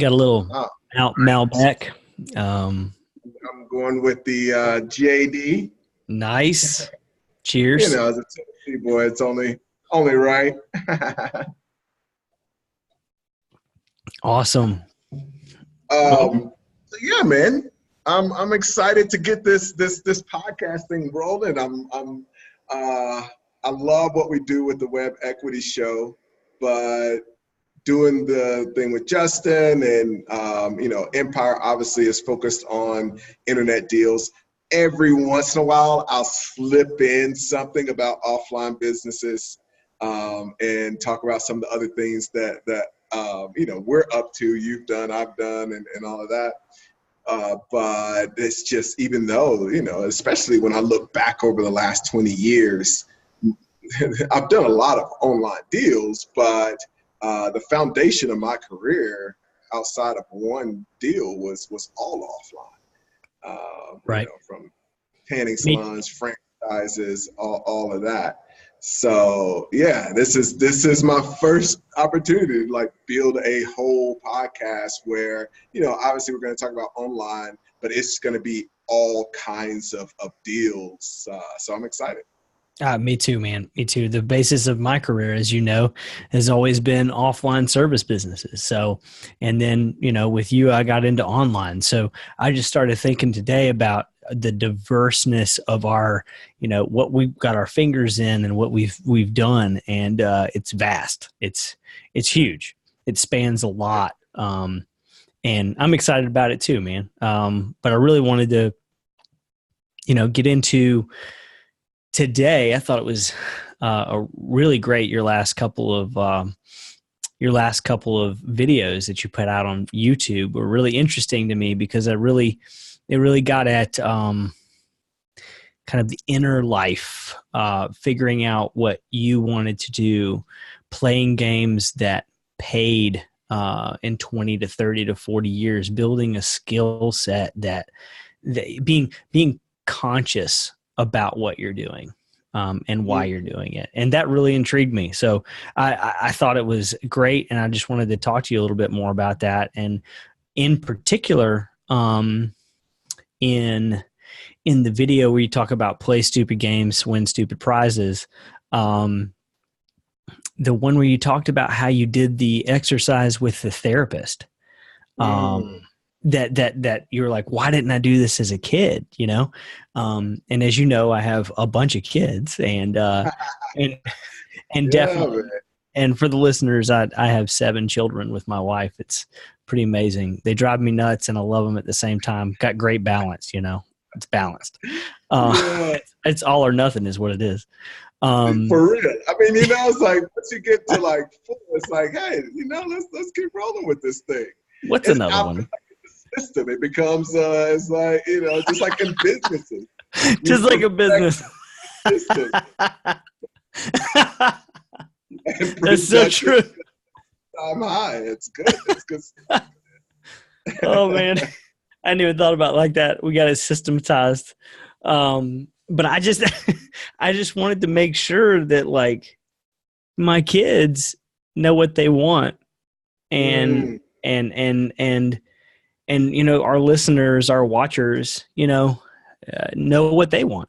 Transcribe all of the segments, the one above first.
Got a little Oh, Malbec. Um, I'm going with the JD. nice. You Cheers. know, as a Tennessee boy, it's only right. Awesome. Well, So yeah, man, I'm excited to get this podcast thing rolling. Uh, I love what we do with the Web Equity Show, but doing the thing with Justin and Empire obviously is focused on internet deals. Every once in a while, I'll slip in something about offline businesses and talk about some of the other things that we're up to. You've done, I've done, and all of that. But it's just, even though, especially when I look back over the last 20 years, I've done a lot of online deals, but the foundation of my career outside of one deal was all offline. right. From tanning Me, salons, franchises, all of that. So yeah, this is my first opportunity to like build a whole podcast where, obviously we're going to talk about online, but it's going to be all kinds of deals. So I'm excited. me too, man. Me too. The basis of my career, as you know, has always been offline service businesses. So, and then, with you, I got into online. So I just started thinking today about the diverseness of our, what we've got our fingers in and what we've done. And it's vast. It's huge. It spans a lot. And I'm excited about it too, man. But I really wanted to, get into today. I thought it was a really great your last couple of videos that you put out on YouTube were really interesting to me because it really got at kind of the inner life, figuring out what you wanted to do, playing games that paid in 20 to 30 to 40 years, building a skill set that being conscious about what you're doing and why you're doing it. And that really intrigued me. So I thought it was great. And I just wanted to talk to you a little bit more about that. And in particular, in the video where you talk about play stupid games, win stupid prizes, the one where you talked about how you did the exercise with the therapist, that you're like, why didn't I do this as a kid? And as you know, I have a bunch of kids and Yeah, definitely, man. and for the listeners, I have 7 children with my wife. It's pretty amazing. They drive me nuts and I love them at the same time. Got great balance, it's balanced. Yeah, It's all or nothing is what it is. for real. I mean, it's like once you get to like 4, it's like, hey, let's keep rolling with this thing. What's It's another out one? the system. It becomes it's like, just like in businesses. Just You like a perfect business. the system and That's so production true. time high. It's good. It's good. Oh man, I never thought about it like that. We got it systematized. But I just, I just wanted to make sure that like my kids know what they want, and Mm, our listeners, our watchers, know what they want,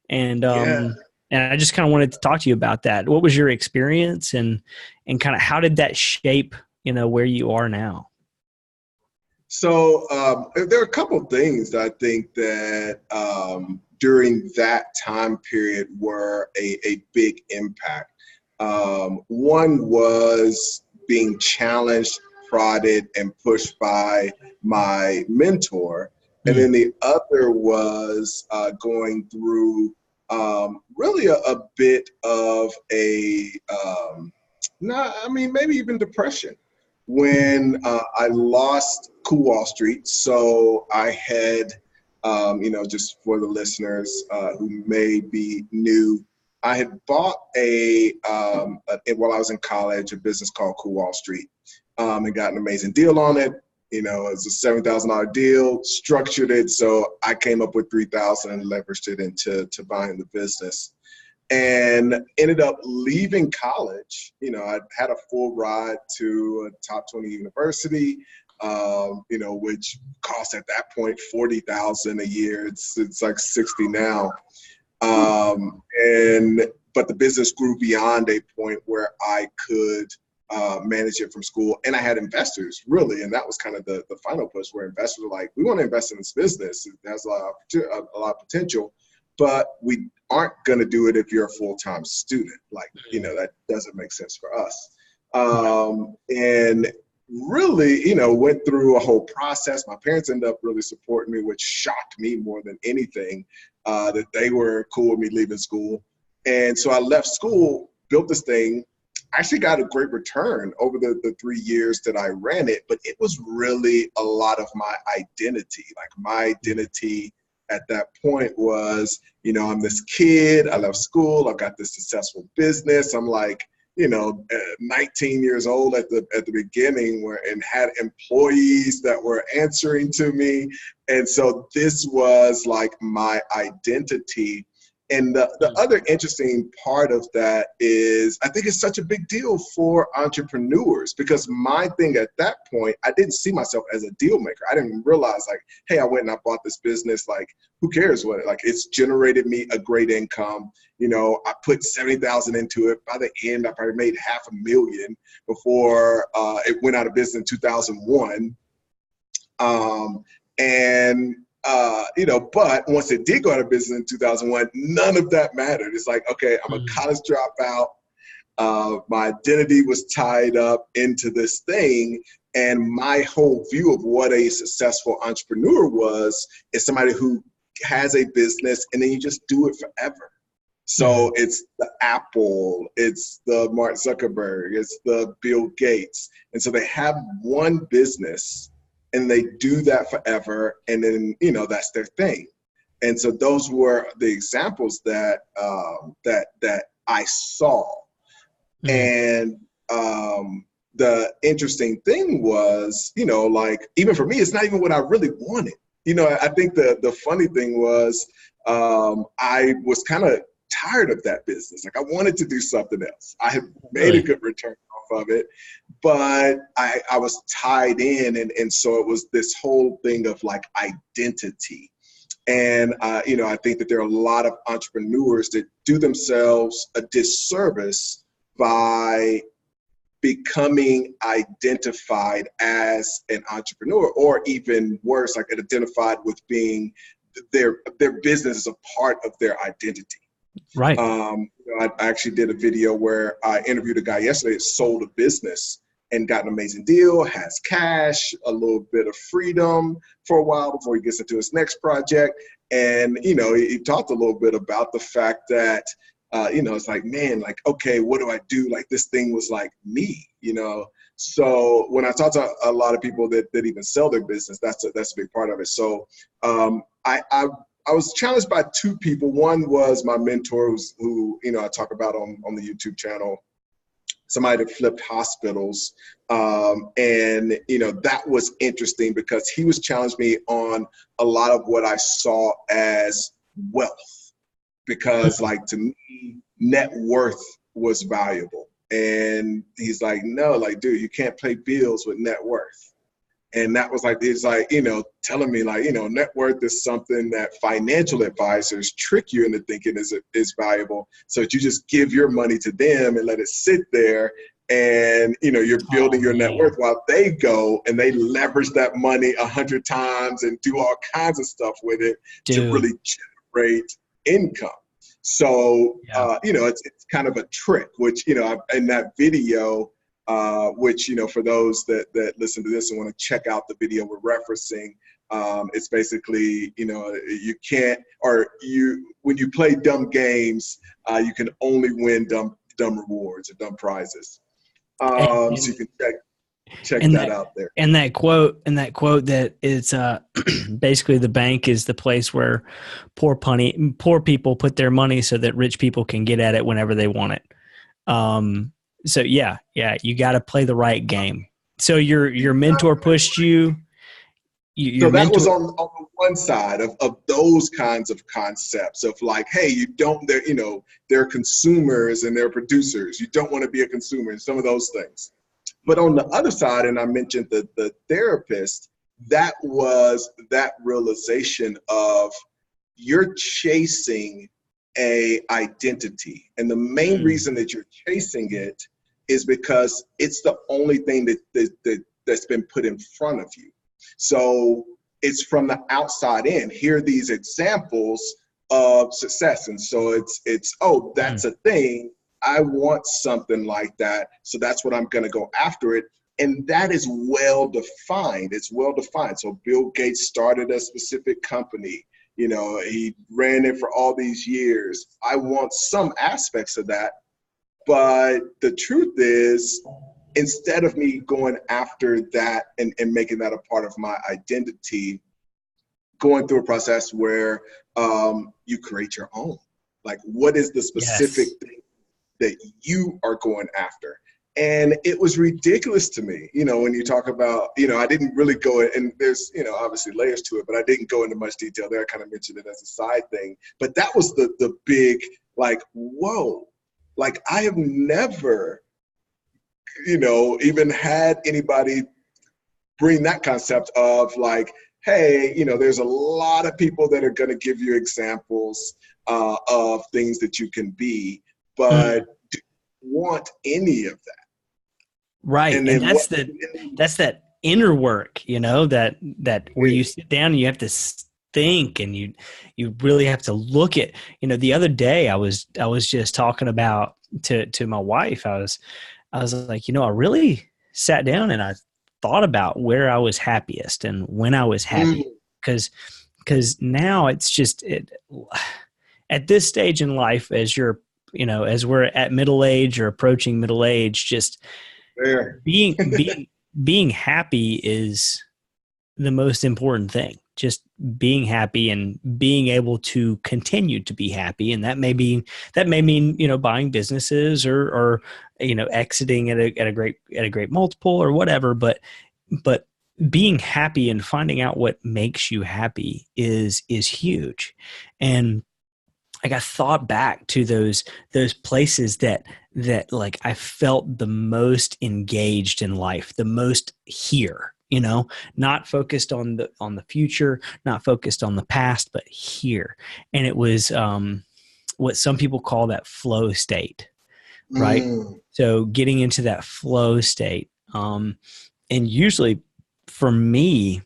and yeah. um, and I just kind of wanted to talk to you about that. What was your experience, and kind of how did that shape, where you are now? So there are a couple of things that I think that during that time period were a big impact. One was being challenged, prodded, and pushed by my mentor. And Mm, then the other was going through really a bit of maybe even depression when I lost Cool Wall Street. So I had, just for the listeners who may be new, I had bought while I was in college, a business called Cool Wall Street, and got an amazing deal on it. It was a $7,000 deal, structured it so I came up with $3,000 and leveraged it into buying the business. And ended up leaving college. I had a full ride to a top 20 university, which cost at that point $40,000 a year. It's like 60 now. But the business grew beyond a point where I could manage it from school, and I had investors really, and that was kind of the final push where investors were like, we want to invest in this business. It has a lot of potential, but we aren't going to do it if you're a full-time student. Like, that doesn't make sense for us. And really, went through a whole process. My parents ended up really supporting me, which shocked me more than anything, that they were cool with me leaving school. And so I left school, built this thing. I actually got a great return over the 3 years that I ran it, but it was really a lot of my identity. Like, my identity at that point was, I'm this kid, I left school, I've got this successful business. I'm like, 19 years old at the beginning, and had employees that were answering to me. And so this was like my identity. And the other interesting part of that is, I think it's such a big deal for entrepreneurs, because my thing at that point, I didn't see myself as a deal maker. I didn't realize, like, hey, I went and I bought this business. Like, who cares what? Like, it's generated me a great income. I put 70,000 into it. By the end, I probably made $500,000 before it went out of business in 2001. But once it did go out of business in 2001, none of that mattered. It's like, okay, I'm a college dropout. My identity was tied up into this thing. And my whole view of what a successful entrepreneur is somebody who has a business and then you just do it forever. So it's the Apple, it's the Mark Zuckerberg, it's the Bill Gates. And so they have one business and they do that forever. And then, that's their thing. And so those were the examples that I saw. And the interesting thing was, like, even for me, it's not even what I really wanted. I think the funny thing was, I was kind of tired of that business. Like, I wanted to do something else. I had made a good return off of it, but I was tied in. And so it was this whole thing of like identity. And, I think that there are a lot of entrepreneurs that do themselves a disservice by becoming identified as an entrepreneur, or even worse, like identified with being their business is a part of their identity. Right. I actually did a video where I interviewed a guy yesterday that sold a business and got an amazing deal, has cash, a little bit of freedom for a while before he gets into his next project. And, he talked a little bit about the fact that, it's like, man, like, okay, what do I do? Like, this thing was like me, So when I talk to a lot of people that even sell their business, that's a big part of it. So I was challenged by two people. One was my mentor, who I talk about on the YouTube channel, somebody that flipped hospitals. And that was interesting because he was challenging me on a lot of what I saw as wealth, because, like, to me, net worth was valuable. And he's like, no, like, dude, you can't pay bills with net worth. And that was like, it's like, telling me, like, net worth is something that financial advisors trick you into thinking is valuable. So that you just give your money to them and let it sit there. And, you're building your net worth while they go and they leverage that money 100 times and do all kinds of stuff with it to really generate income. So, it's kind of a trick, which, in that video, which, for those that listen to this and want to check out the video we're referencing, it's basically, you can't, when you play dumb games, you can only win dumb rewards or dumb prizes. So you can check that out there. And that quote that it's basically the bank is the place where poor people put their money so that rich people can get at it whenever they want it. So yeah, you got to play the right game. So your mentor pushed you. So that was on the one side of those kinds of concepts of like, hey, they're consumers and they're producers. You don't want to be a consumer and some of those things. But on the other side, and I mentioned the therapist, that was that realization of you're chasing a identity. And the main Mm. reason that you're chasing it is because it's the only thing that's been put in front of you. So it's from the outside in. Here are these examples of success. And so it's oh, that's Mm. a thing. I want something like that. So that's what I'm going to go after it. And that is well defined. It's well defined. So Bill Gates started a specific company. You know, he ran it for all these years. I want some aspects of that. But the truth is, instead of me going after that and making that a part of my identity, going through a process where you create your own. Like, what is the specific Yes. thing that you are going after? And it was ridiculous to me, you know, when you talk about, you know, I didn't really go in, and there's, you know, obviously layers to it, but I didn't go into much detail there. I kind of mentioned it as a side thing. But that was the big, like, whoa, like I have never, you know, even had anybody bring that concept of like, hey, you know, there's a lot of people that are going to give you examples of things that you can be, but Mm. do you want any of that? Right. And And then what? that's that inner work, that where you sit down and you have to think, and you really have to look at, the other day I was just talking about to my wife. I was like, I really sat down and I thought about where I was happiest and when I was happy, Mm, because now it's just at this stage in life, as we're at middle age or approaching middle age, just there. being happy is the most important thing. Just being happy and being able to continue to be happy. And that may mean buying businesses, or exiting at a great multiple or whatever. But being happy and finding out what makes you happy is huge. And like, I thought back to those places that like I felt the most engaged in life, the most here, not focused on the future, not focused on the past, but here. And it was what some people call that flow state, right? Mm, So getting into that flow state, and usually for me,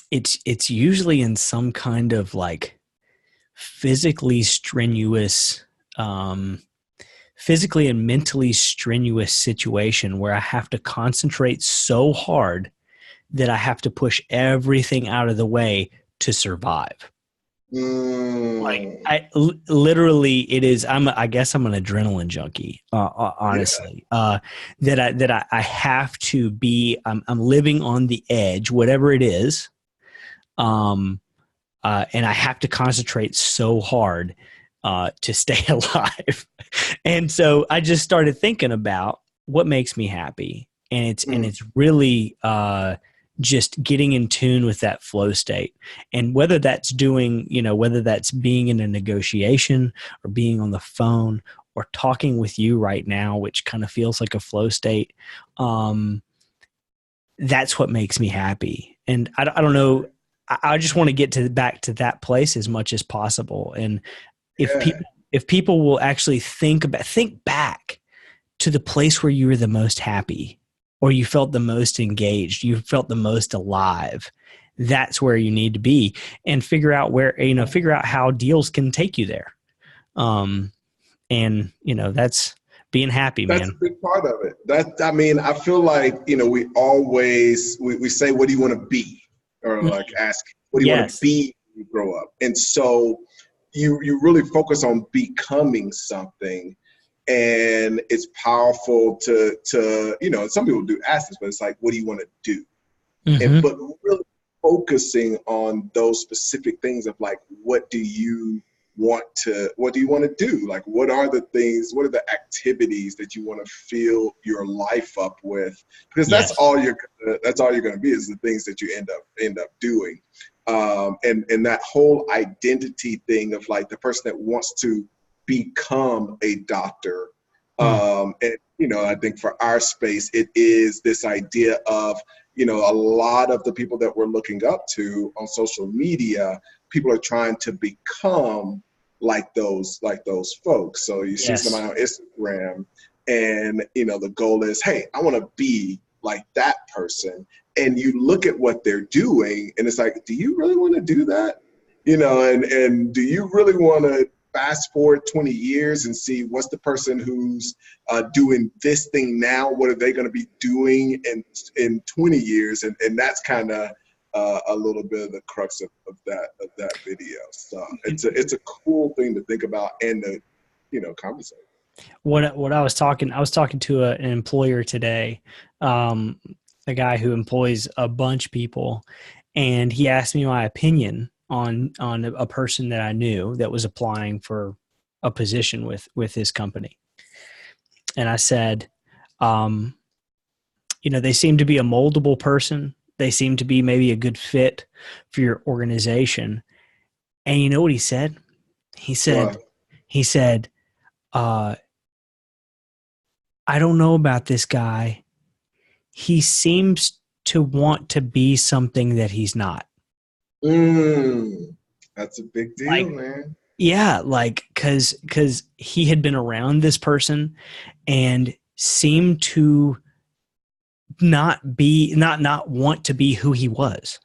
it's usually in some kind of like physically strenuous, um, physically and mentally strenuous situation where I have to concentrate so hard that I have to push everything out of the way to survive. Like, mm, literally, it is. I guess I'm an adrenaline junkie. yeah. Honestly, that I have to be. I'm living on the edge, whatever it is. Um, and I have to concentrate so hard to stay alive. And so I just started thinking about what makes me happy, and it's and Mm, it's really just getting in tune with that flow state. And whether that's being in a negotiation, or being on the phone, or talking with you right now, which kind of feels like a flow state. Um, that's what makes me happy. And I don't know. I just want to get back to that place as much as possible. And if yeah. people will actually think back to the place where you were the most happy, or you felt the most engaged, you felt the most alive, that's where you need to be. And figure out how deals can take you there. And that's being happy, That's a man. big part of it. I mean, I feel like, you know, we say, what do you want to be? Or like ask, what do you want to Yes. be when you grow up? And so you really focus on becoming something. And it's powerful some people do ask this, but it's like, what do you want to do? Mm-hmm. But really focusing on those specific things of like, what do you want to do? Like, what are the activities that you want to fill your life up with? Because Yes. that's all you're going to be, is the things that you end up doing. And that whole identity thing of like the person that wants to become a doctor, Mm. And, I think for our space, it is this idea of, a lot of the people that we're looking up to on social media, people are trying to become like those folks. So you see Yes. somebody on Instagram and, the goal is, hey, I want to be like that person. And you look at what they're doing and it's like, do you really want to do that? And do you really want to fast forward 20 years and see what's the person who's doing this thing now? What are they going to be doing in 20 years? And that's kind of a little bit of the crux of that video. So it's a cool thing to think about and to conversate. What I was talking to an employer today, a guy who employs a bunch of people, and he asked me my opinion on a person that I knew that was applying for a position with his company. And I said, um, they seem to be a moldable person. They seem to be maybe a good fit for your organization. And you know what he said? He said, Well, he said, uh, I don't know about this guy. He seems to want to be something that he's not. mm, that's a big deal, Like, man. yeah, like cuz he had been around this person and seemed to not want to be who he was.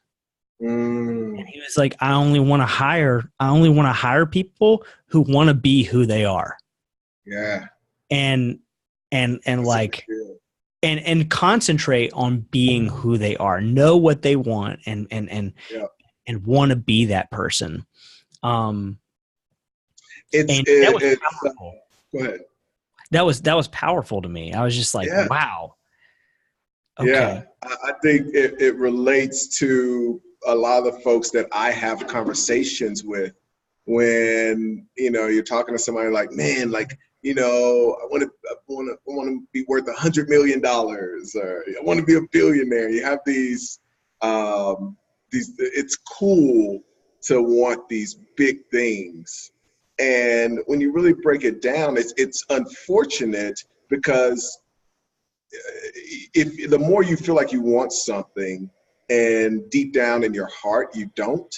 And Mm, he was like, I only want to hire people who want to be who they are. yeah, And and that's a big like deal. and concentrate on being who they are. Know what they want Yeah, and want to be that person. Um, it's and that it, was it's. powerful. Go ahead. That was powerful to me. I was just like, Yeah, wow. yeah. Okay. I think it relates to a lot of the folks that I have conversations with when you're talking to somebody like, man, like I want to be worth $100 million, or I want to be a billionaire. You have these. It's cool to want these big things, and when you really break it down, it's unfortunate because if the more you feel like you want something and deep down in your heart you don't,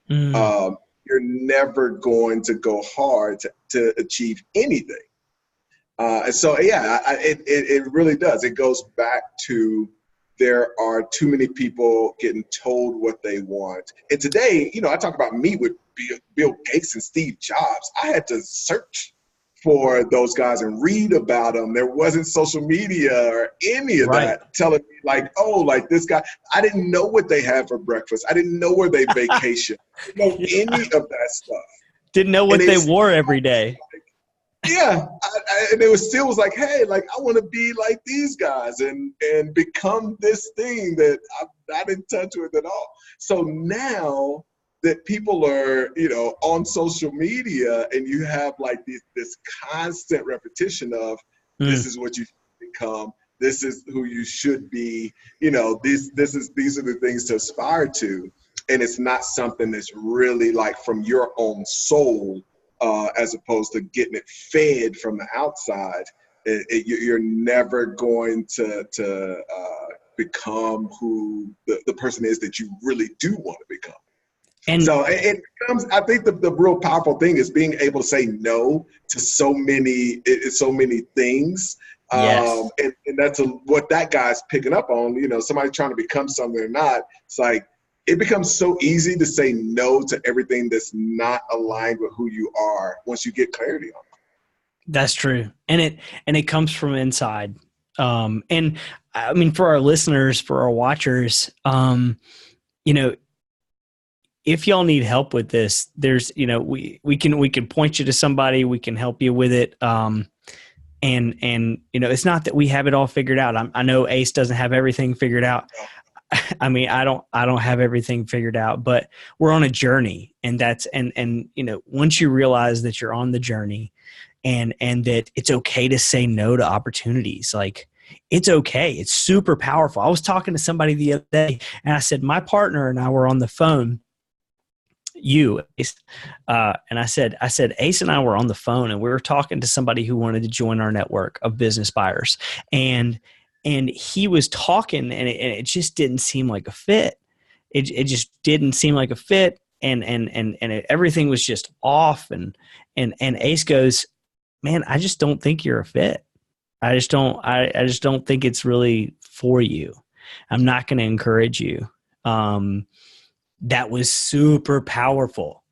Mm, um, you're never going to go hard to achieve anything. And so, yeah, it really does. It goes back to there are too many people getting told what they want. And today, I talk about me with Bill Gates and Steve Jobs. I had to search for those guys and read about them. There wasn't social media or any of right. that telling me like, oh, like this guy. I didn't know what they had for breakfast. I didn't know where they vacation. I didn't know any of that stuff. Didn't know And what they it's wore every day. yeah, and it was still was like, hey, like I want to be like these guys and become this thing that I'm not in touch with at all. So now that people are, on social media and you have like this constant repetition of this Mm, is what you should become, this is who you should be, these are the things to aspire to, and it's not something that's really like from your own soul, as opposed to getting it fed from the outside. You're never going to become who the person is that you really do want to become. and So it becomes, I think the real powerful thing is being able to say no to so many things. yes. And that's what that guy's picking up on, somebody trying to become something or not. It's like, it becomes so easy to say no to everything that's not aligned with who you are once you get clarity on it. That's true. And it comes from inside. And I mean, for our listeners, for our watchers, you know, if y'all need help with this, there's, we can point you to somebody, we can help you with it. And it's not that we have it all figured out. I know Ace doesn't have everything figured out. I mean, I don't have everything figured out, but we're on a journey, and once you realize that you're on the journey, and that it's okay to say no to opportunities, like it's okay. It's super powerful. I was talking to somebody the other day, and I said my partner and I were on the phone, you, Ace. And I said, Ace and I were on the phone and we were talking to somebody who wanted to join our network of business buyers. And he was talking and it just didn't seem like a fit. It just didn't seem like a fit. Everything was just off. And Ace goes, man, I just don't think you're a fit. I just don't think it's really for you. I'm not going to encourage you. That was super powerful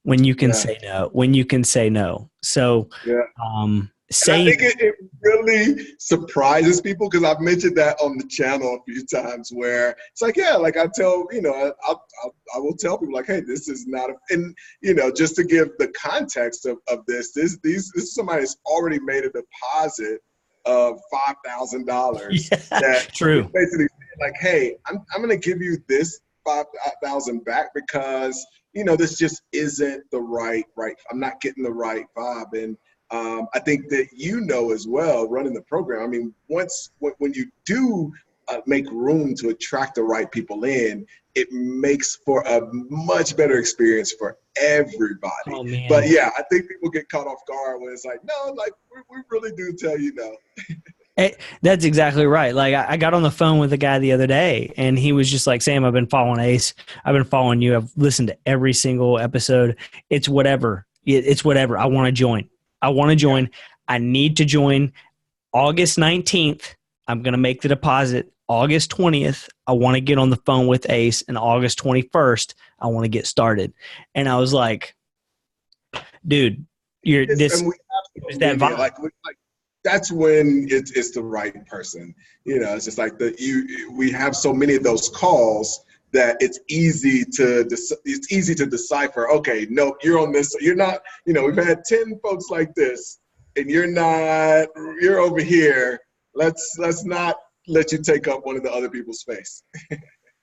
when you can say no, So, Yeah. And I say, think it really surprises people because I've mentioned that on the channel a few times where it's like, yeah, like I tell, I will tell people like, hey, this is not and just to give the context of this is somebody that's already made a deposit of $5,000 that true. basically like, hey, I'm going to give you this 5,000 back because, this just isn't the right, I'm not getting the right vibe. And I think that as well, running the program, I mean, when you do make room to attract the right people in, it makes for a much better experience for everybody. Oh, man. But yeah, I think people get caught off guard when it's like, no, like we really do tell you no. That's exactly right. Like I got on the phone with a guy the other day and he was just like, Sam, I've been following Ace. I've been following you. I've listened to every single episode. It's whatever. It's whatever. I want to join. I need to join. August 19th, I'm going to make the deposit. August 20th, I want to get on the phone with Ace. And August 21st, I want to get started. And I was like, dude, that vibe. Like that's when it's the right person. It's just like we have so many of those calls that it's easy to decipher. Okay, no, you're on this. You're not. We've had 10 folks like this, and you're not. You're over here. Let's not let you take up one of the other people's space.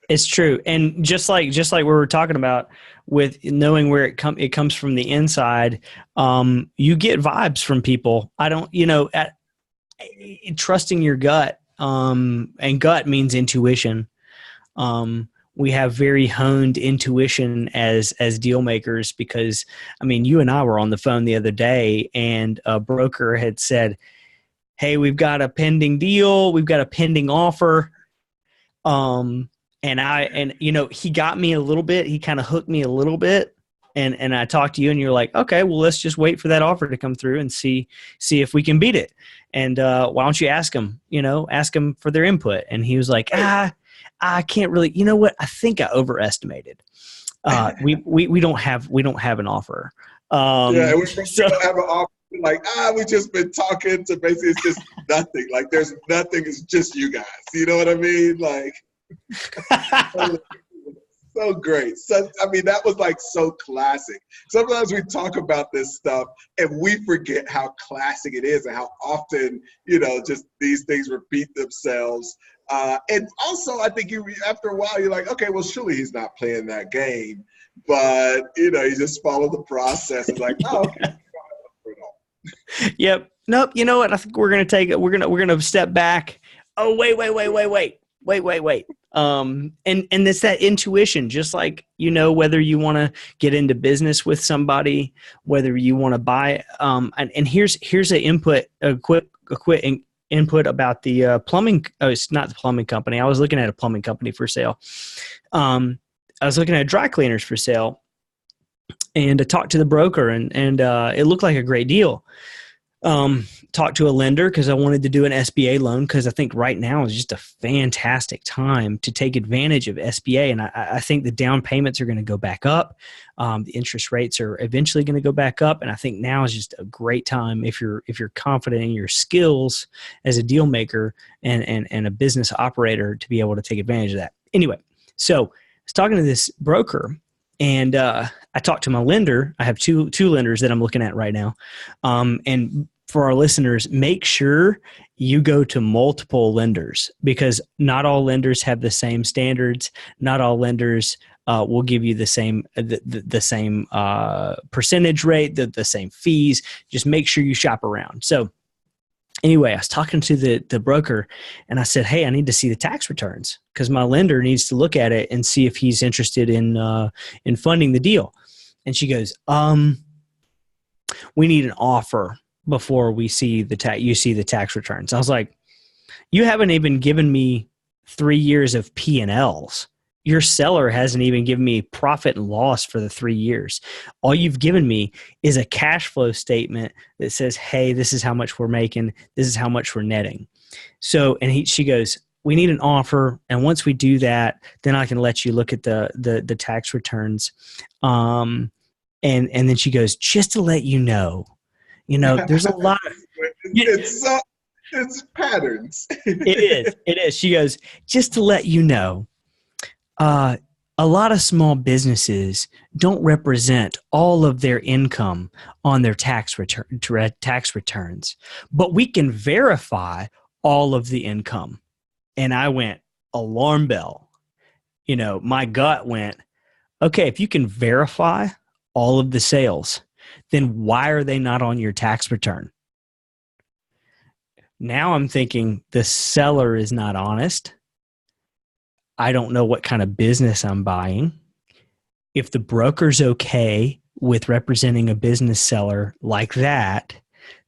It's true, and just like we were talking about with knowing where it comes from the inside. You get vibes from people. I don't. Trusting your gut. And gut means intuition. We have very honed intuition as deal makers because, I mean, you and I were on the phone the other day and a broker had said, hey, we've got a pending deal. We've got a pending offer. And he got me a little bit. He kind of hooked me a little bit. And I talked to you and you're like, okay, well, let's just wait for that offer to come through and see if we can beat it. And why don't you ask them for their input? And he was like, I can't really, you know what? I think I overestimated. We don't have an offer. We don't have an offer. Like, we just been talking to basically, it's just nothing. Like there's nothing. It's just you guys. You know what I mean? Like, so great. So, I mean, that was like so classic. Sometimes we talk about this stuff and we forget how classic it is and how often, just these things repeat themselves. And also, I think after a while, you're like, okay, well, surely he's not playing that game. But, you just follow the process. It's like, oh, okay. Yep. Nope. You know what? I think we're going to step back. Oh, wait. And it's that intuition, just like, whether you want to get into business with somebody, whether you want to buy, and here's a quick input about the plumbing. Oh, it's not the plumbing company. I was looking at a plumbing company for sale. I was looking at dry cleaners for sale and I talked to the broker and it looked like a great deal. Talked to a lender because I wanted to do an SBA loan because I think right now is just a fantastic time to take advantage of SBA. And I think the down payments are going to go back up. The interest rates are eventually going to go back up. And I think now is just a great time if you're confident in your skills as a deal maker and a business operator to be able to take advantage of that. Anyway, so I was talking to this broker and I talked to my lender. I have two lenders that I'm looking at right now. And for our listeners, make sure you go to multiple lenders because not all lenders have the same standards. Not all lenders will give you the same percentage rate, the same fees. Just make sure you shop around. So anyway, I was talking to the broker and I said, hey, I need to see the tax returns because my lender needs to look at it and see if he's interested in funding the deal. And she goes, we need an offer before we see you see the tax returns. I was like, you haven't even given me 3 years of P&Ls. Your seller hasn't even given me profit and loss for the 3 years. All you've given me is a cash flow statement that says, hey, this is how much we're making. This is how much we're netting. So, and she goes, we need an offer. And once we do that, then I can let you look at the tax returns. And then she goes, just to let there's a lot of, it's patterns. it is. She goes, just to let you know, a lot of small businesses don't represent all of their income on their tax returns, but we can verify all of the income. And I went, alarm bell. My gut went, okay, if you can verify all of the sales, then why are they not on your tax return? Now I'm thinking the seller is not honest. I don't know what kind of business I'm buying. If the broker's okay with representing a business seller like that,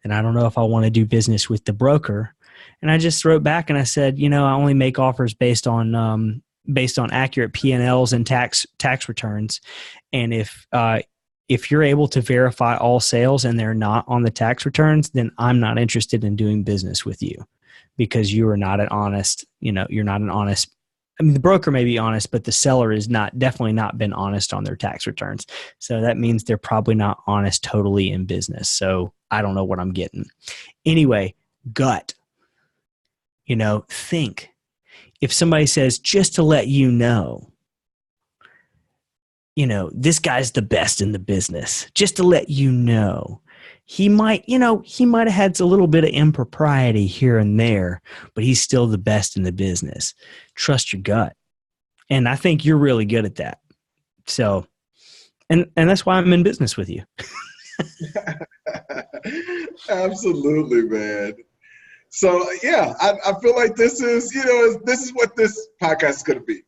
then I don't know if I want to do business with the broker. And I just wrote back and I said, I only make offers based on accurate P&Ls and tax returns. And if you're able to verify all sales and they're not on the tax returns, then I'm not interested in doing business with you because you are not an honest, you're not an honest. I mean, the broker may be honest, but the seller is definitely not been honest on their tax returns. So that means they're probably not honest totally in business. So I don't know what I'm getting. Anyway, gut, think. If somebody says, just to let this guy's the best in the business, just to let he might have had a little bit of impropriety here and there, but he's still the best in the business. Trust your gut. And I think you're really good at that. So, and that's why I'm in business with you. Absolutely, man. So yeah, I feel like this is what this podcast is going to be.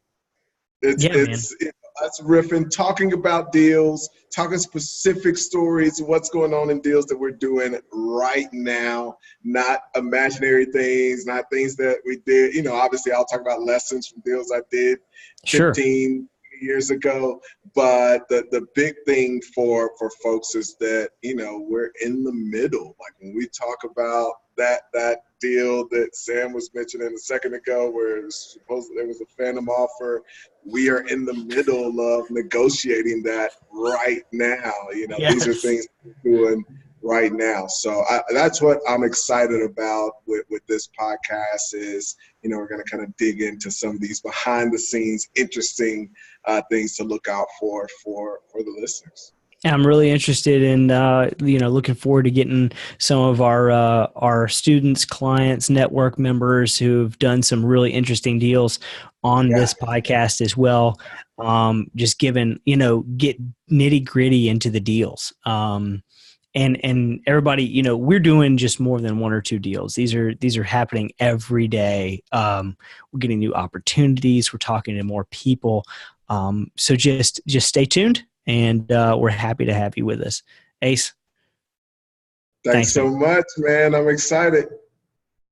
It's us riffing, talking about deals, talking specific stories of what's going on in deals that we're doing right now, not imaginary things, not things that we did. Obviously I'll talk about lessons from deals I did 15 years ago. But the big thing for folks is that, we're in the middle. Like when we talk about that deal that Sam was mentioning a second ago, where it was supposedly there was a phantom offer, we are in the middle of negotiating that right now. These are things we're doing right now. So that's what I'm excited about with this podcast is, we're going to kind of dig into some of these behind the scenes, interesting things to look out for the listeners. I'm really interested in, looking forward to getting some of our students, clients, network members who've done some really interesting deals on this podcast as well. Just given, get nitty gritty into the deals. And everybody, we're doing just more than one or two deals. These are happening every day. We're getting new opportunities. We're talking to more people. So just stay tuned. And we're happy to have you with us. Ace. Thanks so much, man. I'm excited.